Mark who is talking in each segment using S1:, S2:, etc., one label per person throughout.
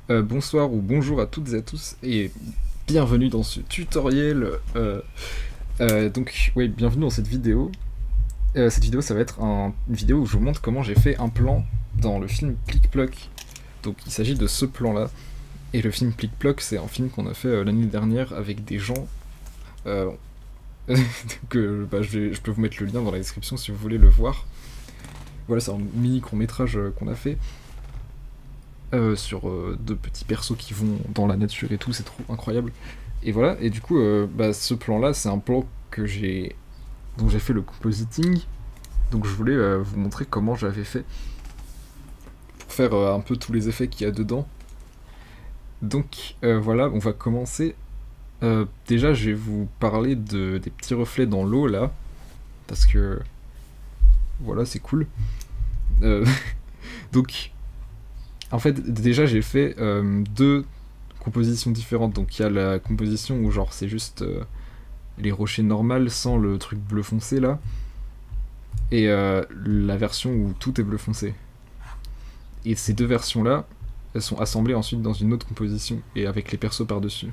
S1: Bonsoir ou bonjour à toutes et à tous et bienvenue dans ce tutoriel. Donc, oui, bienvenue dans cette vidéo. Cette vidéo, ça va être une vidéo où je vous montre comment j'ai fait un plan dans le film Plic Ploc. Donc, il s'agit de ce plan-là. Et le film Plic Ploc, c'est un film qu'on a fait l'année dernière avec des gens. Euh, donc, je peux vous mettre le lien dans la description si vous voulez le voir. Voilà, c'est un mini court-métrage qu'on a fait. Sur deux petits persos qui vont dans la nature et tout, c'est trop incroyable. Et voilà, et du coup, ce plan-là, c'est un plan dont j'ai fait le compositing. Donc je voulais vous montrer comment j'avais fait pour faire un peu tous les effets qu'il y a dedans. Donc voilà, on va commencer. Déjà, je vais vous parler des petits reflets dans l'eau là, parce que voilà, c'est cool. Euh, donc en fait, déjà, j'ai fait deux compositions différentes. Donc, il y a la composition où, genre, c'est juste les rochers normales sans le truc bleu foncé là. Et la version où tout est bleu foncé. Et ces deux versions-là, elles sont assemblées ensuite dans une autre composition et avec les persos par-dessus.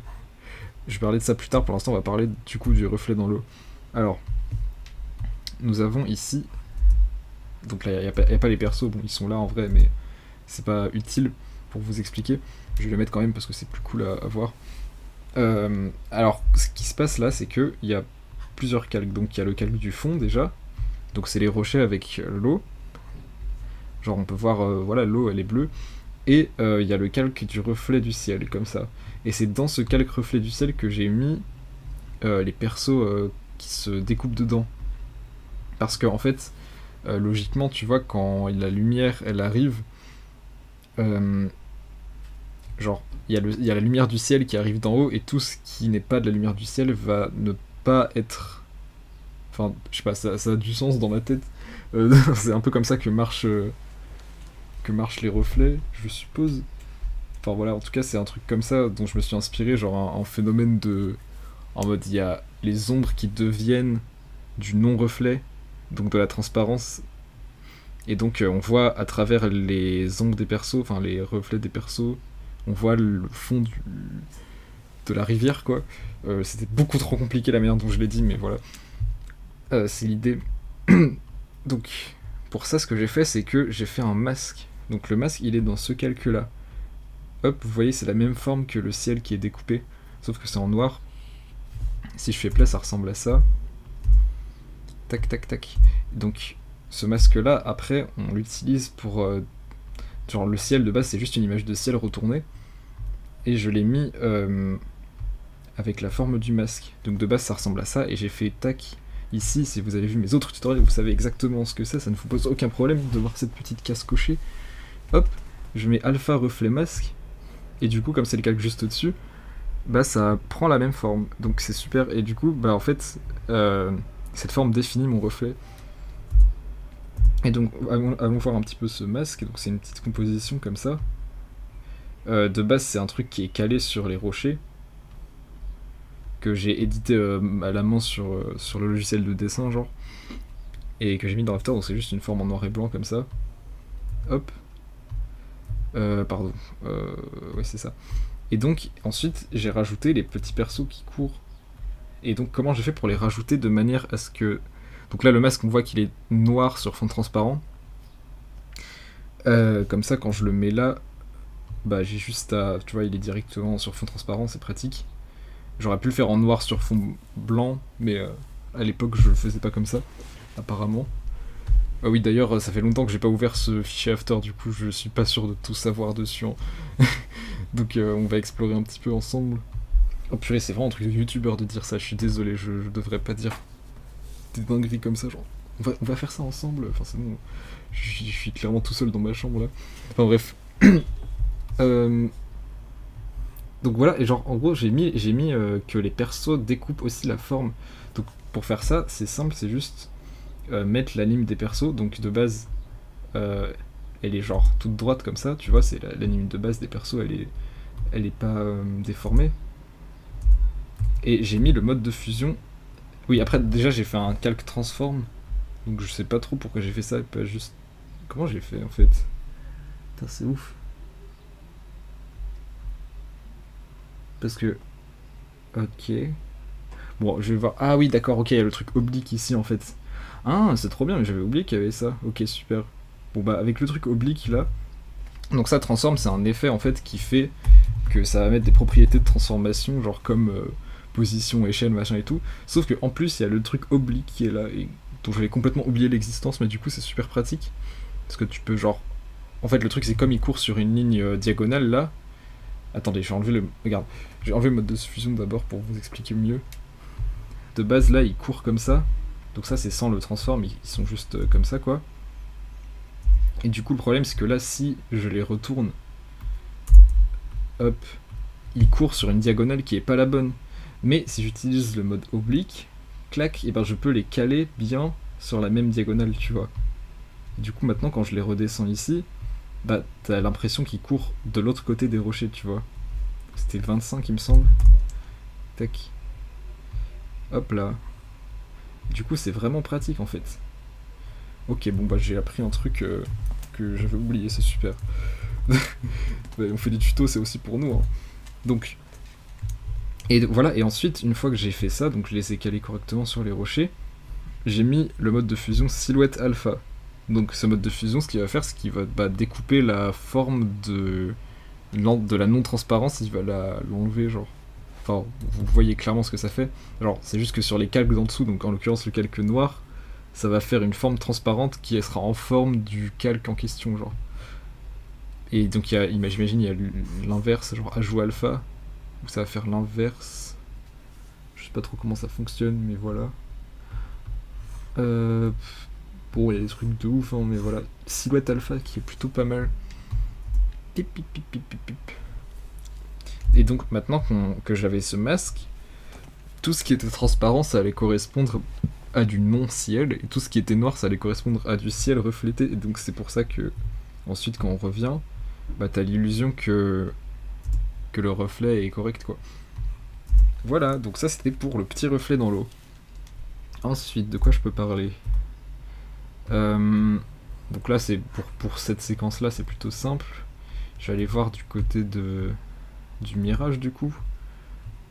S1: Je vais parler de ça plus tard. Pour l'instant, on va parler du coup du reflet dans l'eau. Alors, nous avons ici. Donc là, il n'y a pas les persos. Bon, ils sont là en vrai, mais c'est pas utile pour vous expliquer. Je vais le mettre quand même parce que c'est plus cool à voir. Alors, ce qui se passe là, c'est que il y a plusieurs calques. Donc, il y a le calque du fond déjà. Donc, c'est les rochers avec l'eau. Genre, on peut voir, voilà, l'eau elle est bleue. Et il y a le calque du reflet du ciel, comme ça. Et c'est dans ce calque reflet du ciel que j'ai mis les persos qui se découpent dedans. Parce que, en fait, logiquement, tu vois, quand la lumière elle arrive, euh, genre, il y a la lumière du ciel qui arrive d'en haut, et tout ce qui n'est pas de la lumière du ciel va ne pas être. Enfin, je sais pas, ça a du sens dans ma tête. C'est un peu comme ça que marchent les reflets, je suppose. Enfin voilà, en tout cas, c'est un truc comme ça dont je me suis inspiré, genre un phénomène de. En mode, il y a les ombres qui deviennent du non-reflet, donc de la transparence. Et donc, on voit à travers les ombres des persos, enfin les reflets des persos, on voit le fond de la rivière, quoi. C'était beaucoup trop compliqué la manière dont je l'ai dit, mais voilà. C'est l'idée. Donc, pour ça, ce que j'ai fait, c'est que j'ai fait un masque. Donc, le masque, il est dans ce calque-là. Hop, vous voyez, c'est la même forme que le ciel qui est découpé, sauf que c'est en noir. Si je fais play, ça ressemble à ça. Tac, tac, tac. Donc, ce masque-là, après, on l'utilise pour. Genre, le ciel de base, c'est juste une image de ciel retournée. Et je l'ai mis avec la forme du masque. Donc, de base, ça ressemble à ça. Et j'ai fait tac. Ici, si vous avez vu mes autres tutoriels, vous savez exactement ce que c'est. Ça ne vous pose aucun problème de voir cette petite case cochée. Hop, je mets alpha reflet masque. Et du coup, comme c'est le calque juste au-dessus, bah ça prend la même forme. Donc c'est super. Et du coup, bah en fait, cette forme définit mon reflet. Et donc, allons voir un petit peu ce masque. Donc c'est une petite composition comme ça. De base, c'est un truc qui est calé sur les rochers, que j'ai édité à la main sur le logiciel de dessin, genre. Et que j'ai mis dans After, donc c'est juste une forme en noir et blanc comme ça. Hop. Pardon. Ouais, c'est ça. Et donc, ensuite, j'ai rajouté les petits persos qui courent. Et donc, comment j'ai fait pour les rajouter de manière à ce que. Donc là, le masque, on voit qu'il est noir sur fond transparent. Comme ça, quand je le mets là, bah j'ai juste à. Tu vois, il est directement sur fond transparent, c'est pratique. J'aurais pu le faire en noir sur fond blanc, mais à l'époque, je le faisais pas comme ça, apparemment. Ah oui, d'ailleurs, ça fait longtemps que j'ai pas ouvert ce fichier After, du coup, je suis pas sûr de tout savoir dessus. Donc, on va explorer un petit peu ensemble. Oh purée, c'est vraiment un truc de youtubeur de dire ça, je suis désolé, je devrais pas dire des dingueries comme ça, genre. On va faire ça ensemble, enfin c'est bon, je suis clairement tout seul dans ma chambre là. Enfin bref. Euh, donc voilà, et genre en gros j'ai mis que les persos découpent aussi la forme. Donc pour faire ça, c'est simple, c'est juste mettre la ligne des persos, donc de base elle est genre toute droite comme ça, tu vois, c'est la ligne de base des persos, elle est pas déformée. Et j'ai mis le mode de fusion. Oui, après, déjà, j'ai fait un calque transform. Donc, je sais pas trop pourquoi j'ai fait ça et pas juste. Comment j'ai fait en fait? Putain, c'est ouf. parce que... Ok. Bon, je vais voir... Ah oui, d'accord, ok, il y a le truc oblique ici, en fait. Ah, c'est trop bien, mais j'avais oublié qu'il y avait ça. Ok, super. Bon, bah, avec le truc oblique, là... Donc ça, transforme, c'est un effet, en fait, qui fait que ça va mettre des propriétés de transformation, genre comme position, échelle, machin et tout. Sauf qu'en plus, il y a le truc oblique qui est là, et dont j'avais complètement oublié l'existence, mais du coup, c'est super pratique. Parce que tu peux, genre... En fait, le truc, c'est comme il court sur une ligne diagonale, là. Attendez, je vais enlever le... Regarde, je vais enlever le mode de fusion d'abord pour vous expliquer mieux. De base, là, il court comme ça. Donc ça, c'est sans le transform, ils sont juste comme ça, quoi. Et du coup, le problème, c'est que là, si je les retourne... Hop, il court sur une diagonale qui est pas la bonne. Mais si j'utilise le mode oblique, clac, et ben je peux les caler bien sur la même diagonale, tu vois. Et du coup, maintenant, quand je les redescends ici, bah t'as l'impression qu'ils courent de l'autre côté des rochers, tu vois. C'était 25, il me semble. Tac. Hop là. Du coup, c'est vraiment pratique, en fait. Ok, bon, bah j'ai appris un truc que j'avais oublié, c'est super. On fait des tutos, c'est aussi pour nous, hein. Donc... Et voilà, et ensuite, une fois que j'ai fait ça, donc je les ai calés correctement sur les rochers, j'ai mis le mode de fusion silhouette alpha. Donc ce mode de fusion, ce qu'il va faire, c'est qu'il va découper la forme de la non-transparence, il va l'enlever, genre. Enfin, vous voyez clairement ce que ça fait. Alors, c'est juste que sur les calques d'en dessous, donc en l'occurrence le calque noir, ça va faire une forme transparente qui sera en forme du calque en question, genre. Et donc, j'imagine, il y a l'inverse, genre ajout alpha, où ça va faire l'inverse. Je sais pas trop comment ça fonctionne, mais voilà. Bon, il y a des trucs de ouf, hein, mais voilà. Silhouette alpha qui est plutôt pas mal. Pip, pip, pip, pip, pip, pip. Et donc, maintenant que j'avais ce masque, tout ce qui était transparent, ça allait correspondre à du non-ciel, et tout ce qui était noir, ça allait correspondre à du ciel reflété. Et donc, c'est pour ça que, ensuite, quand on revient, bah, t'as l'illusion que le reflet est correct, quoi. Voilà, donc ça, c'était pour le petit reflet dans l'eau. Ensuite, de quoi je peux parler ? Donc là, c'est pour cette séquence-là, c'est plutôt simple. Je vais aller voir du côté du mirage, du coup.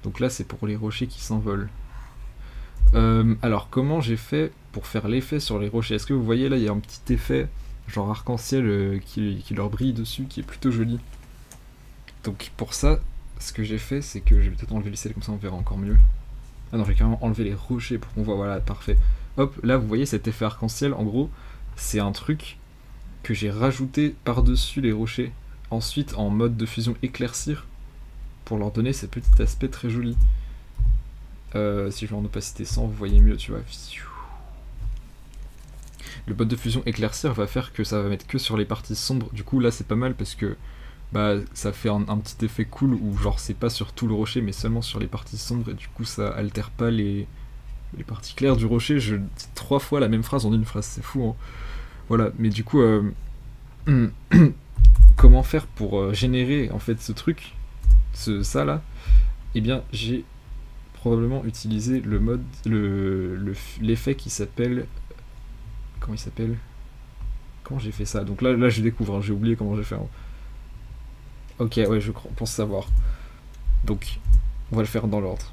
S1: Donc là, c'est pour les rochers qui s'envolent. Alors, comment j'ai fait pour faire l'effet sur les rochers ? Est-ce que vous voyez, là, il y a un petit effet, genre arc-en-ciel, qui leur brille dessus, qui est plutôt joli. Donc pour ça, ce que j'ai fait, c'est que je vais peut-être enlever le ciel, comme ça on verra encore mieux. Ah non, je vais carrément enlever les rochers pour qu'on voit, voilà, parfait. Hop, là, vous voyez cet effet arc-en-ciel, en gros, c'est un truc que j'ai rajouté par-dessus les rochers, ensuite en mode de fusion éclaircir, pour leur donner ce petit aspect très joli. Si je vais en opacité 100, vous voyez mieux, tu vois. Le mode de fusion éclaircir va faire que ça va mettre que sur les parties sombres. Du coup, là, c'est pas mal parce que bah, ça fait un petit effet cool où genre c'est pas sur tout le rocher mais seulement sur les parties sombres et du coup ça altère pas les parties claires du rocher. Je dis 3 fois la même phrase en une phrase, c'est fou, hein. Voilà, mais du coup comment faire pour générer en fait ce truc, ça là? Eh bien j'ai probablement utilisé le mode, l'effet qui s'appelle... Comment il s'appelle? Comment j'ai fait ça? Donc là je découvre, hein, j'ai oublié comment j'ai fait, hein. Ok, ouais, je pense savoir. Donc, on va le faire dans l'ordre.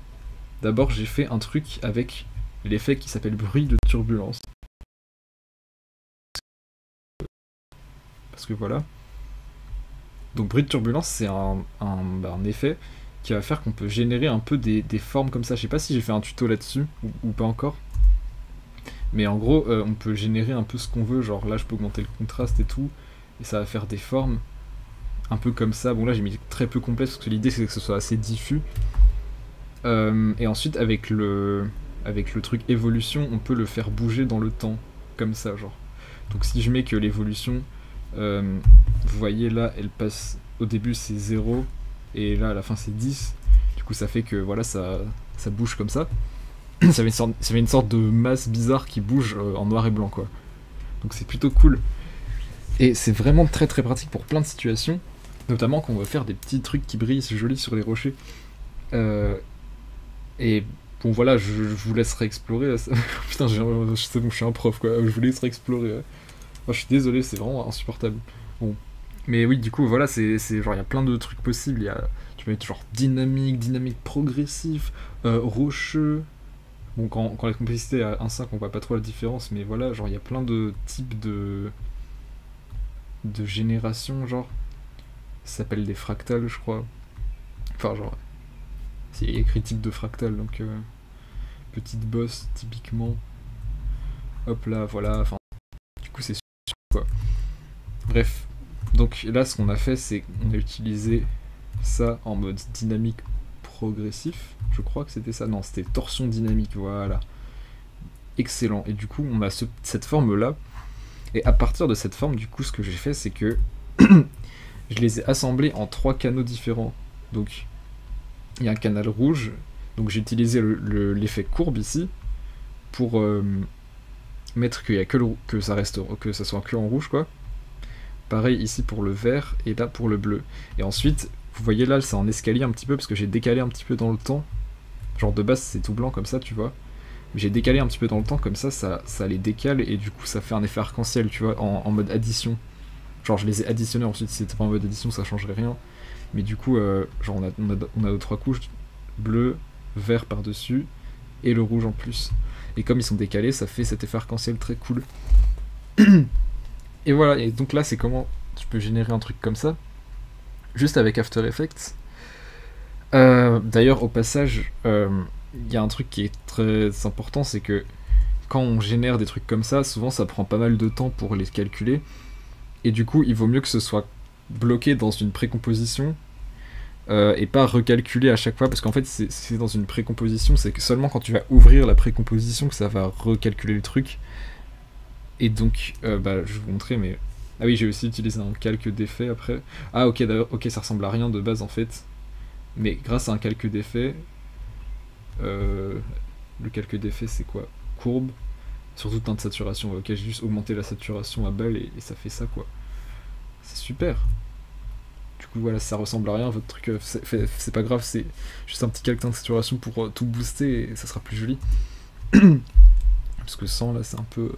S1: D'abord, j'ai fait un truc avec l'effet qui s'appelle bruit de turbulence. Parce que voilà. Donc, bruit de turbulence, c'est un effet qui va faire qu'on peut générer un peu des formes comme ça. Je sais pas si j'ai fait un tuto là-dessus, ou pas encore. Mais en gros, on peut générer un peu ce qu'on veut. Genre là, je peux augmenter le contraste et tout. Et ça va faire des formes un peu comme ça. Bon là j'ai mis très peu complexe parce que l'idée c'est que ce soit assez diffus. Et ensuite avec le truc évolution, on peut le faire bouger dans le temps, comme ça genre. Donc si je mets que l'évolution, vous voyez là, elle passe, au début c'est 0, et là à la fin c'est 10. Du coup ça fait que voilà, ça bouge comme ça. Ça fait une sorte de masse bizarre qui bouge en noir et blanc, quoi. Donc c'est plutôt cool. Et c'est vraiment très très pratique pour plein de situations. Notamment quand on va faire des petits trucs qui brillent, c'est joli sur les rochers. Et bon voilà, je vous laisserai explorer. Putain, c'est bon, je suis un prof, quoi. Je vous laisserai explorer. Je suis désolé, c'est vraiment insupportable. Bon. Mais oui, du coup, voilà, c'est genre, il y a plein de trucs possibles. Tu peux mettre genre dynamique, dynamique progressif, rocheux. Bon, quand la complexité est à 1.5, on voit pas trop la différence, mais voilà, genre il y a plein de types de génération, genre. Ça s'appelle des fractales, je crois. Enfin, genre, c'est écrit type de fractal, donc petite bosse, typiquement. Hop là, voilà, enfin, du coup, c'est sûr, quoi. Bref, donc là, ce qu'on a fait, c'est qu'on a utilisé ça en mode dynamique progressif. Je crois que c'était ça. Non, c'était torsion dynamique, voilà. Excellent. Et du coup, on a cette forme-là. Et à partir de cette forme, du coup, ce que j'ai fait, c'est que je les ai assemblés en 3 canaux différents. Donc, il y a un canal rouge. Donc, j'ai utilisé l'effet courbe ici pour mettre qu'il y a que ça soit que en rouge, quoi. Pareil ici pour le vert et là pour le bleu. Et ensuite, vous voyez là, c'est en escalier un petit peu parce que j'ai décalé un petit peu dans le temps. Genre de base, c'est tout blanc comme ça, tu vois. Mais j'ai décalé un petit peu dans le temps, comme ça les décale et du coup, ça fait un effet arc-en-ciel, tu vois, en mode addition. Genre, je les ai additionnés ensuite, si c'était pas en mode addition, ça changerait rien. Mais du coup, genre, on a nos 3 couches, bleu, vert par-dessus et le rouge en plus. Et comme ils sont décalés, ça fait cet effet arc-en-ciel très cool. Et voilà, et donc là, c'est comment tu peux générer un truc comme ça, juste avec After Effects. D'ailleurs, au passage, il y a un truc qui est très important, c'est que quand on génère des trucs comme ça, souvent ça prend pas mal de temps pour les calculer, et du coup, il vaut mieux que ce soit bloqué dans une précomposition, et pas recalculer à chaque fois, parce qu'en fait, c'est dans une précomposition, c'est que seulement quand tu vas ouvrir la précomposition que ça va recalculer le truc. Et donc, bah, je vais vous montrer, mais... Ah oui, j'ai aussi utilisé un calque d'effet après. Ah ok, d'ailleurs, ok, ça ressemble à rien de base en fait. Mais grâce à un calque d'effet... le calque d'effet, c'est quoi? Courbe, surtout teinte de saturation. Ok, j'ai juste augmenté la saturation à balle et ça fait ça, quoi. C'est super. Du coup, voilà, ça ressemble à rien, votre truc, c'est pas grave, c'est juste un petit calque teinte de saturation pour tout booster et ça sera plus joli. Parce que sans, là, c'est un peu...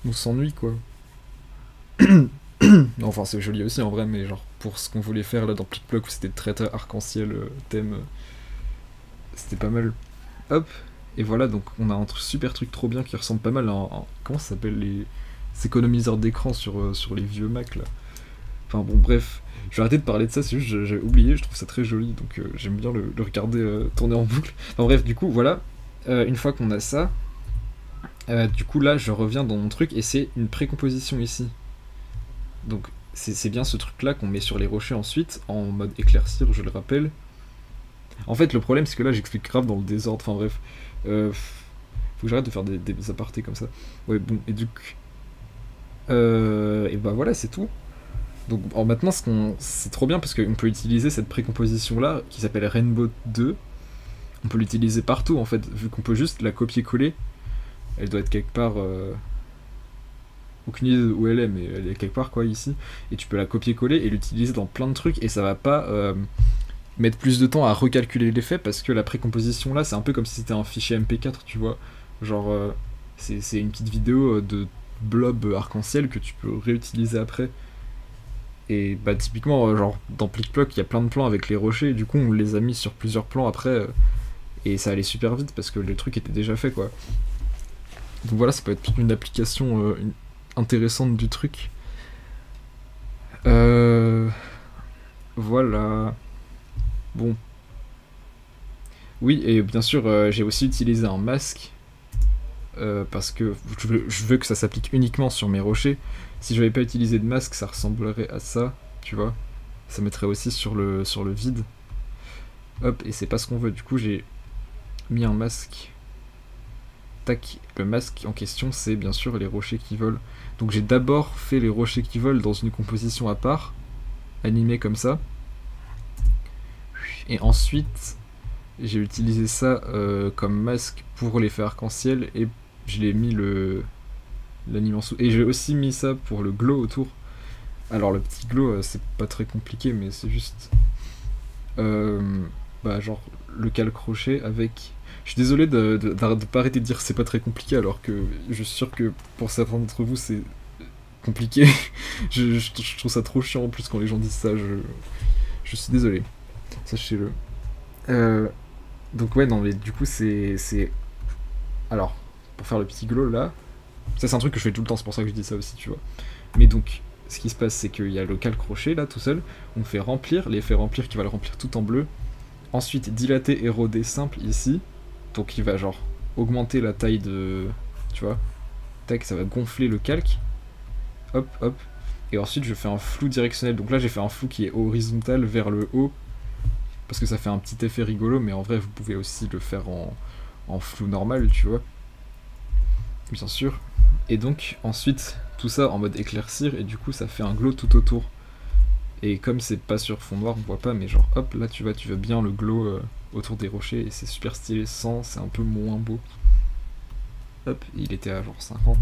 S1: On s'ennuie, quoi. Non, enfin, c'est joli aussi en vrai, mais genre, pour ce qu'on voulait faire là dans Plic-Ploc, où c'était très arc-en-ciel thème, c'était pas mal. Hop, et voilà, donc on a un super truc trop bien qui ressemble pas mal à comment ça s'appelle les économiseurs d'écran sur les vieux Mac là. Enfin bon, bref, je vais arrêter de parler de ça, c'est juste j'ai oublié, je trouve ça très joli, donc j'aime bien le regarder tourner en boucle. Enfin bref, du coup, voilà, une fois qu'on a ça, du coup là je reviens dans mon truc et c'est une précomposition ici. Donc c'est bien ce truc là qu'on met sur les rochers ensuite en mode éclaircir, je le rappelle. En fait le problème c'est que là j'explique grave dans le désordre, enfin bref. Faut que j'arrête de faire des apartés comme ça. Ouais bon, et donc... et bah voilà, c'est tout. Donc maintenant c'est trop bien parce qu'on peut utiliser cette précomposition là qui s'appelle Rainbow 2. On peut l'utiliser partout en fait, vu qu'on peut juste la copier-coller. Elle doit être quelque part... aucune idée où elle est, mais elle est quelque part quoi ici. Et tu peux la copier-coller et l'utiliser dans plein de trucs et ça va pas mettre plus de temps à recalculer l'effet parce que la précomposition là c'est un peu comme si c'était un fichier MP4, tu vois. Genre c'est une petite vidéo de blob arc-en-ciel que tu peux réutiliser après. Et bah typiquement genre dans Plic-Ploc il y a plein de plans avec les rochers et du coup on les a mis sur plusieurs plans après et ça allait super vite parce que le truc était déjà fait quoi. Donc voilà, ça peut être une application intéressante du truc. Voilà. Bon. Oui, et bien sûr, j'ai aussi utilisé un masque. Parce que je veux que ça s'applique uniquement sur mes rochers. Si j'avais pas utilisé de masque, ça ressemblerait à ça, tu vois. Ça mettrait aussi sur le vide. Hop, et c'est pas ce qu'on veut. Du coup, j'ai mis un masque. Tac, le masque en question, c'est bien sûr les rochers qui volent. Donc j'ai d'abord fait les rochers qui volent dans une composition à part, animée comme ça. Et ensuite, j'ai utilisé ça comme masque pour l'effet arc-en-ciel et je l'ai mis l'anime en dessous. Et j'ai aussi mis ça pour le glow autour. Alors le petit glow, c'est pas très compliqué, mais c'est juste... bah genre le calque rocher avec... Je suis désolé de pas arrêter de dire que c'est pas très compliqué alors que je suis sûr que pour certains d'entre vous c'est compliqué. je trouve ça trop chiant en plus quand les gens disent ça, je suis désolé. sachez-le. Euh, donc ouais, non mais du coup c'est... Alors, pour faire le petit glow là, ça c'est un truc que je fais tout le temps, c'est pour ça que je dis ça aussi, tu vois. Mais donc, ce qui se passe, c'est qu'il y a le calque rocher là, tout seul, on fait remplir, l'effet remplir qui va le remplir tout en bleu. Ensuite, dilater, éroder simple ici, donc il va genre augmenter la taille de... Tu vois, tac, ça va gonfler le calque. Hop, hop. Et ensuite, je fais un flou directionnel. Donc là, j'ai fait un flou qui est horizontal vers le haut, parce que ça fait un petit effet rigolo, mais en vrai, vous pouvez aussi le faire en flou normal, tu vois. Bien sûr. Et donc, ensuite, tout ça en mode éclaircir, et du coup, ça fait un glow tout autour. Et comme c'est pas sur fond noir, on voit pas, mais genre, hop, là, tu vois bien le glow autour des rochers, et c'est super stylé. Sans, c'est un peu moins beau. Hop, il était à genre 50.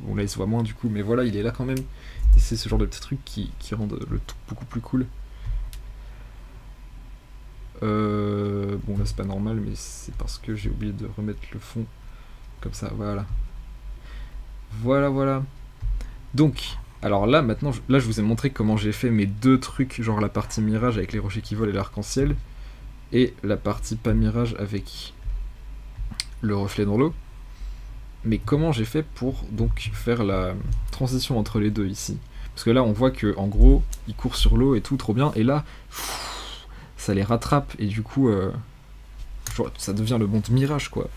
S1: Bon, là, il se voit moins, du coup, mais voilà, il est là quand même. Et c'est ce genre de petits trucs qui rendent le tout beaucoup plus cool. Bon, là, c'est pas normal, mais c'est parce que j'ai oublié de remettre le fond comme ça, voilà. Voilà, voilà. Donc, alors là, maintenant, là, je vous ai montré comment j'ai fait mes deux trucs, genre la partie mirage avec les rochers qui volent et l'arc-en-ciel, et la partie pas mirage avec le reflet dans l'eau. Mais comment j'ai fait pour donc faire la transition entre les deux ici? Parce que là, on voit que en gros, ils courent sur l'eau et tout, trop bien, et là, ça les rattrape, et du coup, ça devient le monde Mirage, quoi.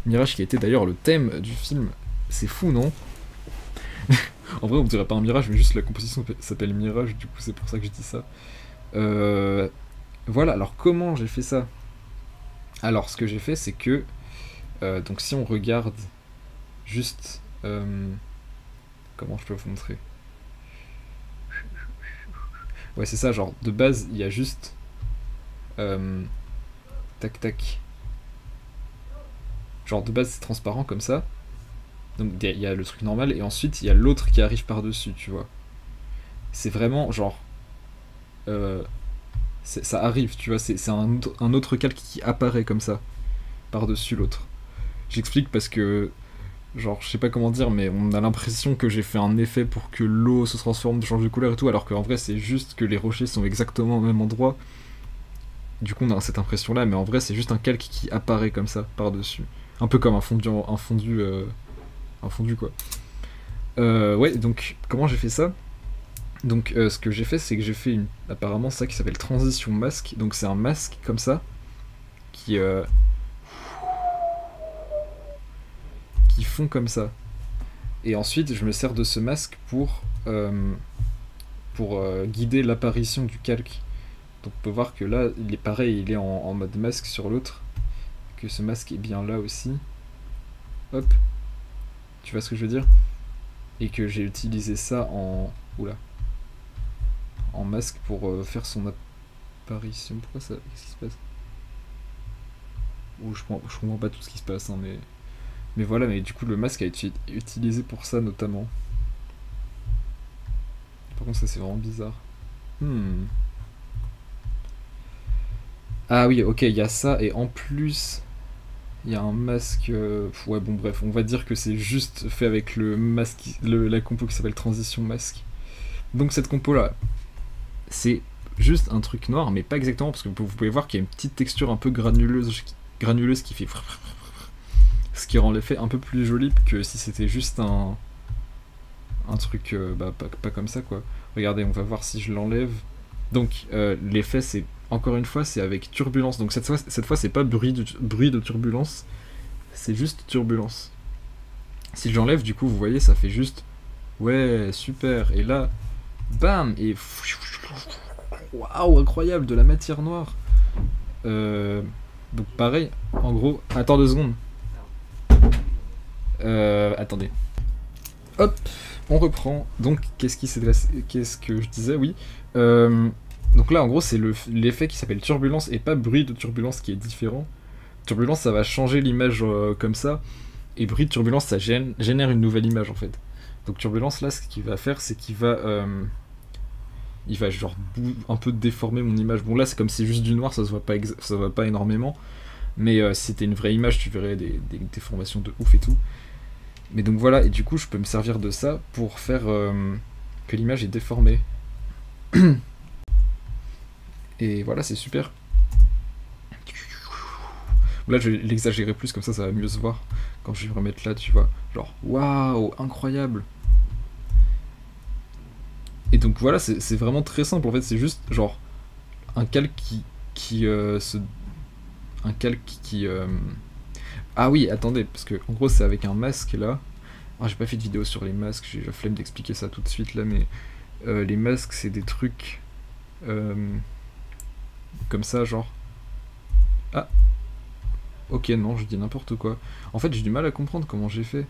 S1: Mirage qui était d'ailleurs le thème du film. C'est fou, non? En vrai, on dirait pas un mirage, mais juste la composition s'appelle Mirage, du coup, c'est pour ça que je dis ça. Voilà, alors comment j'ai fait ça? Alors, ce que j'ai fait, c'est que... donc, si on regarde juste... comment je peux vous montrer? Ouais, c'est ça, genre, de base, il y a juste... tac, tac. Genre, de base, c'est transparent, comme ça. Donc il y a le truc normal et ensuite il y a l'autre qui arrive par-dessus, tu vois. C'est vraiment genre... ça arrive, tu vois, c'est un autre calque qui apparaît comme ça, par-dessus l'autre. J'explique parce que, genre, je sais pas comment dire, mais on a l'impression que j'ai fait un effet pour que l'eau se transforme, change de couleur et tout, alors qu'en vrai c'est juste que les rochers sont exactement au même endroit. Du coup on a cette impression là, mais en vrai c'est juste un calque qui apparaît comme ça, par-dessus. Un peu comme un fondu quoi. Ouais, donc comment j'ai fait ça? Donc ce que j'ai fait, c'est que j'ai fait apparemment ça qui s'appelle transition masque. Donc c'est un masque comme ça qui fond comme ça. Et ensuite je me sers de ce masque pour guider l'apparition du calque. Donc on peut voir que là il est pareil, il est en mode masque sur l'autre. Que ce masque est bien là aussi. Hop. Tu vois ce que je veux dire? Et que j'ai utilisé ça en... Oula. En masque pour faire son apparition. Pourquoi ça... Qu'est-ce qui se passe? Je comprends pas tout ce qui se passe, hein, mais voilà, mais du coup le masque a été utilisé pour ça notamment. Par contre ça c'est vraiment bizarre. Ah oui, ok, il y a ça, et en plus... Il y a un masque... ouais, bon, bref, on va dire que c'est juste fait avec le masque, la compo qui s'appelle Transition Masque. Donc cette compo-là, c'est juste un truc noir, mais pas exactement, parce que vous pouvez voir qu'il y a une petite texture un peu granuleuse qui fait... Ce qui rend l'effet un peu plus joli que si c'était juste un truc pas comme ça, quoi. Regardez, on va voir si je l'enlève. Donc, l'effet, c'est... Encore une fois, c'est avec turbulence. Donc cette fois c'est pas bruit de turbulence, c'est juste turbulence. Si j'enlève, du coup, vous voyez, ça fait juste... Ouais, super. Et là, bam. Et... Waouh, incroyable, de la matière noire. Donc pareil, en gros... Attends 2 secondes. Attendez. Hop, on reprend. Donc, qu'est-ce que je disais? Oui. Donc là, en gros, c'est l'effet qui s'appelle turbulence et pas bruit de turbulence qui est différent. Turbulence, ça va changer l'image comme ça. Et bruit de turbulence, ça génère une nouvelle image, en fait. Donc turbulence, là, ce qu'il va faire, c'est qu'il va... il va genre un peu déformer mon image. Bon, là, c'est comme si c'est juste du noir, ça se voit pas énormément. Mais si c'était une vraie image, tu verrais des déformations de ouf et tout. Mais donc voilà, et du coup, je peux me servir de ça pour faire que l'image est déformée. Et voilà, c'est super. Là, je vais l'exagérer plus, comme ça va mieux se voir quand je vais me remettre là, tu vois. Genre, waouh, incroyable. Et donc voilà, c'est vraiment très simple en fait, c'est juste genre un calque un calque qui Ah oui, attendez, parce que en gros c'est avec un masque là. Ah, j'ai pas fait de vidéo sur les masques, j'ai la flemme d'expliquer ça tout de suite là, mais les masques c'est des trucs euh, comme ça, genre. Ah, ok, non, je dis n'importe quoi. En fait, j'ai du mal à comprendre comment j'ai fait.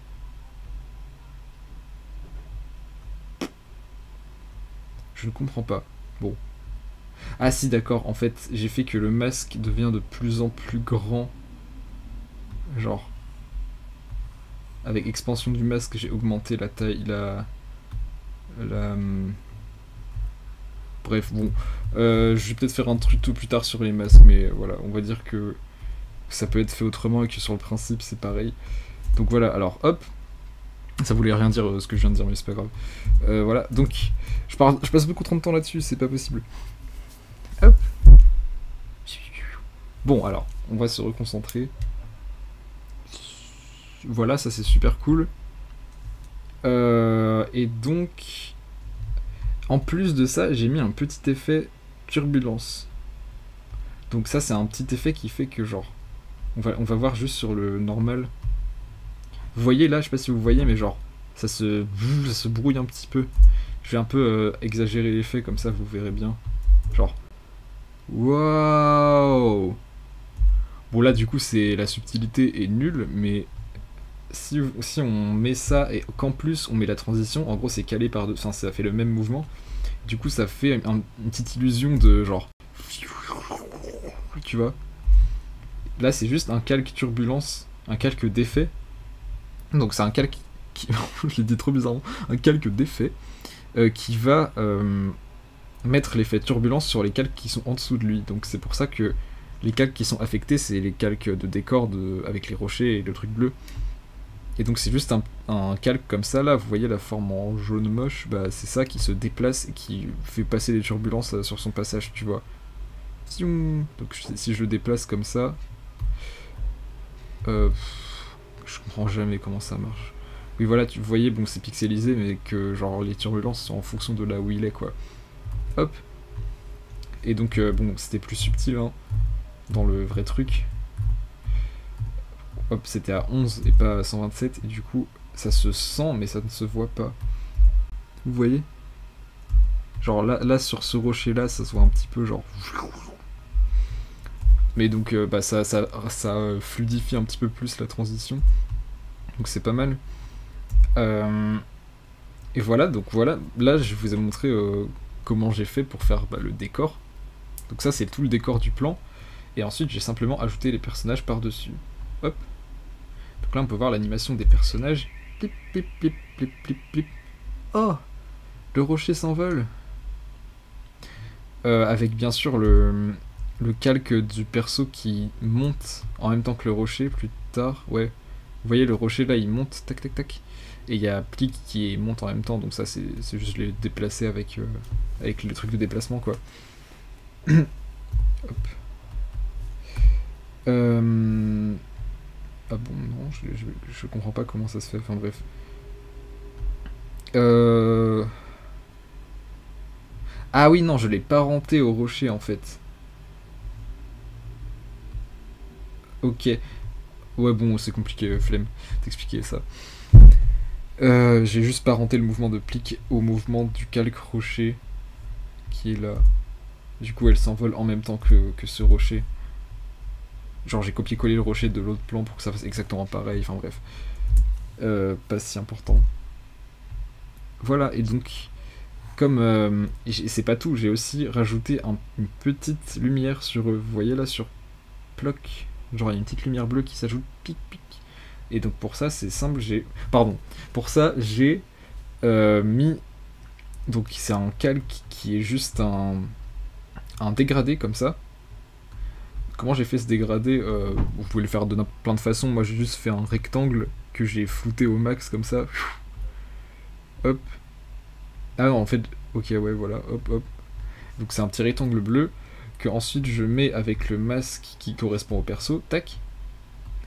S1: Je ne comprends pas. Bon. Ah si, d'accord, en fait, j'ai fait que le masque devient de plus en plus grand. Genre, avec expansion du masque, j'ai augmenté la taille, la... Bref, bon. Je vais peut-être faire un truc tout plus tard sur les masques, mais voilà, on va dire que ça peut être fait autrement et que sur le principe, c'est pareil. Donc voilà, alors hop. Ça voulait rien dire ce que je viens de dire, mais c'est pas grave. Voilà, donc je passe beaucoup trop de temps là-dessus, c'est pas possible. Hop. Bon, alors, on va se reconcentrer. Voilà, ça c'est super cool. Et donc, en plus de ça, j'ai mis un petit effet turbulence. Donc ça, c'est un petit effet qui fait que genre, on va voir juste sur le normal. Vous voyez là, je sais pas si vous voyez, mais genre, ça se brouille un petit peu. Je vais un peu exagérer l'effet, comme ça vous verrez bien. Genre, waouh. Bon là, du coup, c'est la subtilité est nulle, mais si on met ça et qu'en plus on met la transition, en gros c'est calé par deux, enfin ça fait le même mouvement. Du coup, ça fait une petite illusion de genre, tu vois. Là, c'est juste un calque turbulence, un calque d'effet. Donc c'est un calque qui, je l'ai dit trop bizarrement, un calque d'effet qui va mettre l'effet turbulence sur les calques qui sont en dessous de lui. Donc c'est pour ça que les calques qui sont affectés, c'est les calques de décor avec les rochers et le truc bleu. Et donc c'est juste un calque comme ça là, vous voyez la forme en jaune moche, bah c'est ça qui se déplace et qui fait passer des turbulences sur son passage, tu vois. Donc si je le déplace comme ça, je comprends jamais comment ça marche. Oui voilà, vous voyez, bon c'est pixelisé, mais que genre les turbulences sont en fonction de là où il est quoi. Hop. Et donc bon, c'était plus subtil hein, dans le vrai truc. Hop, c'était à 11 et pas à 127, et du coup ça se sent mais ça ne se voit pas. Vous voyez? Genre là sur ce rocher là, ça se voit un petit peu genre... Mais donc bah, ça fluidifie un petit peu plus la transition. Donc c'est pas mal. Et voilà, donc voilà, là je vous ai montré comment j'ai fait pour faire le décor. Donc ça c'est tout le décor du plan. Et ensuite j'ai simplement ajouté les personnages par-dessus. Hop. Donc là on peut voir l'animation des personnages. Plip, plip, plip, plip, plip, plip. Oh, le rocher s'envole. Avec bien sûr le calque du perso qui monte en même temps que le rocher plus tard. Ouais, vous voyez le rocher là il monte, tac tac tac. Et il y a Plique qui monte en même temps, donc ça c'est juste les déplacer avec le truc de déplacement quoi. Hop. Ah bon, non, je comprends pas comment ça se fait, enfin bref. Ah oui, non, je l'ai parenté au rocher en fait. Ok. Ouais, bon, c'est compliqué, flemme d'expliquer ça. J'ai juste parenté le mouvement de Plique au mouvement du calque rocher qui est là. Du coup, elle s'envole en même temps que ce rocher. Genre, j'ai copié-collé le rocher de l'autre plan pour que ça fasse exactement pareil. Enfin bref. Pas si important. Voilà, et donc, comme... c'est pas tout, j'ai aussi rajouté une petite lumière sur eux. Vous voyez là, sur Ploc. Genre, il y a une petite lumière bleue qui s'ajoute. Pic, pic. Et donc, pour ça, c'est simple, Pour ça, j'ai mis... Donc, c'est un calque qui est juste un dégradé comme ça. Comment j'ai fait ce dégradé vous pouvez le faire de plein de façons. Moi j'ai juste fait un rectangle que j'ai flouté au max comme ça. Hop. Ah non en fait, ok ouais voilà, hop hop. Donc c'est un petit rectangle bleu que ensuite je mets avec le masque qui correspond au perso, tac,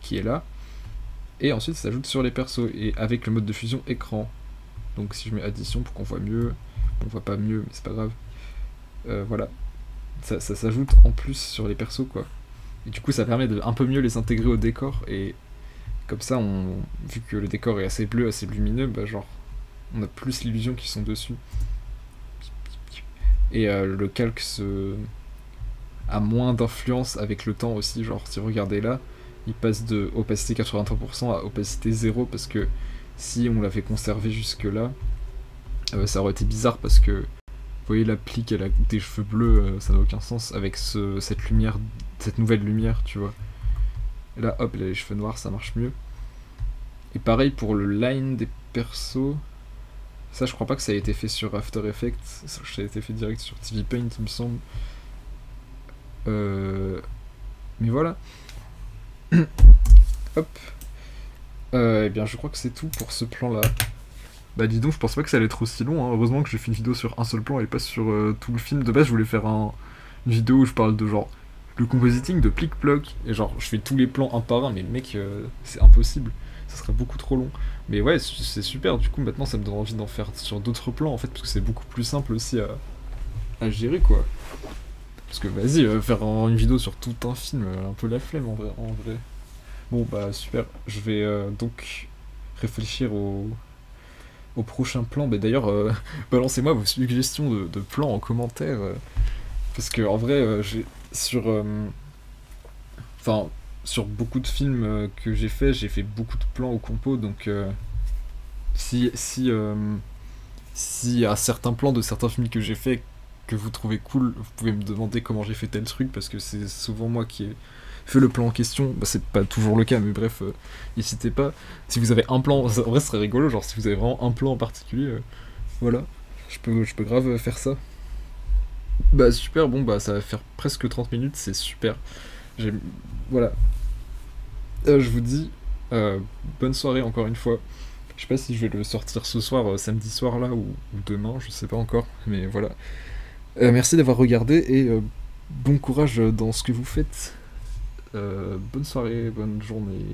S1: qui est là, et ensuite ça s'ajoute sur les persos, et avec le mode de fusion écran. Donc si je mets addition pour qu'on voit mieux, on voit pas mieux, mais c'est pas grave. Voilà, ça s'ajoute en plus sur les persos, quoi. Et du coup ça permet de un peu mieux les intégrer au décor, et comme ça, vu que le décor est assez bleu, assez lumineux, bah genre, on a plus l'illusion qu'ils sont dessus. Et le calque a moins d'influence avec le temps aussi, genre si vous regardez là, il passe de opacité 83% à opacité 0, parce que si on l'avait conservé jusque là, ça aurait été bizarre, parce que vous voyez l'appli qui a des cheveux bleus, ça n'a aucun sens avec cette lumière, cette nouvelle lumière, tu vois. Et là hop, les cheveux noirs, ça marche mieux. Et pareil pour le line des persos, ça je crois pas que ça a été fait sur After Effects, ça a été fait direct sur TV Paint il me semble. Mais voilà. Hop. Eh bien je crois que c'est tout pour ce plan là. Bah dis donc, je pense pas que ça allait être aussi long, hein. Heureusement que j'ai fait une vidéo sur un seul plan et pas sur tout le film. De base je voulais faire une vidéo où je parle de genre le compositing de Plic Ploc, et genre je fais tous les plans un par un, mais mec c'est impossible, ça serait beaucoup trop long. Mais ouais, c'est super, du coup maintenant ça me donne envie d'en faire sur d'autres plans en fait, parce que c'est beaucoup plus simple aussi à gérer, quoi. Parce que vas-y, faire une vidéo sur tout un film, un peu la flemme en vrai. Bon bah super, je vais donc réfléchir au prochain plan. Bah d'ailleurs, balancez-moi vos suggestions de plans en commentaire, parce que en vrai, j'ai enfin, sur beaucoup de films que j'ai fait beaucoup de plans au compo, donc si y a certains plans de certains films que j'ai fait que vous trouvez cool, vous pouvez me demander comment j'ai fait tel truc, parce que c'est souvent moi qui ai fait le plan en question. Bah, c'est pas toujours le cas, mais bref, n'hésitez pas. Si vous avez un plan, en vrai ce serait rigolo, genre si vous avez vraiment un plan en particulier, voilà, je peux grave faire ça. Bah super, bon bah ça va faire presque 30 minutes, c'est super. Voilà. Je vous dis bonne soirée encore une fois. Je sais pas si je vais le sortir ce soir, samedi soir là, ou demain, je sais pas encore, mais voilà. Merci d'avoir regardé, et bon courage dans ce que vous faites. Bonne soirée, bonne journée.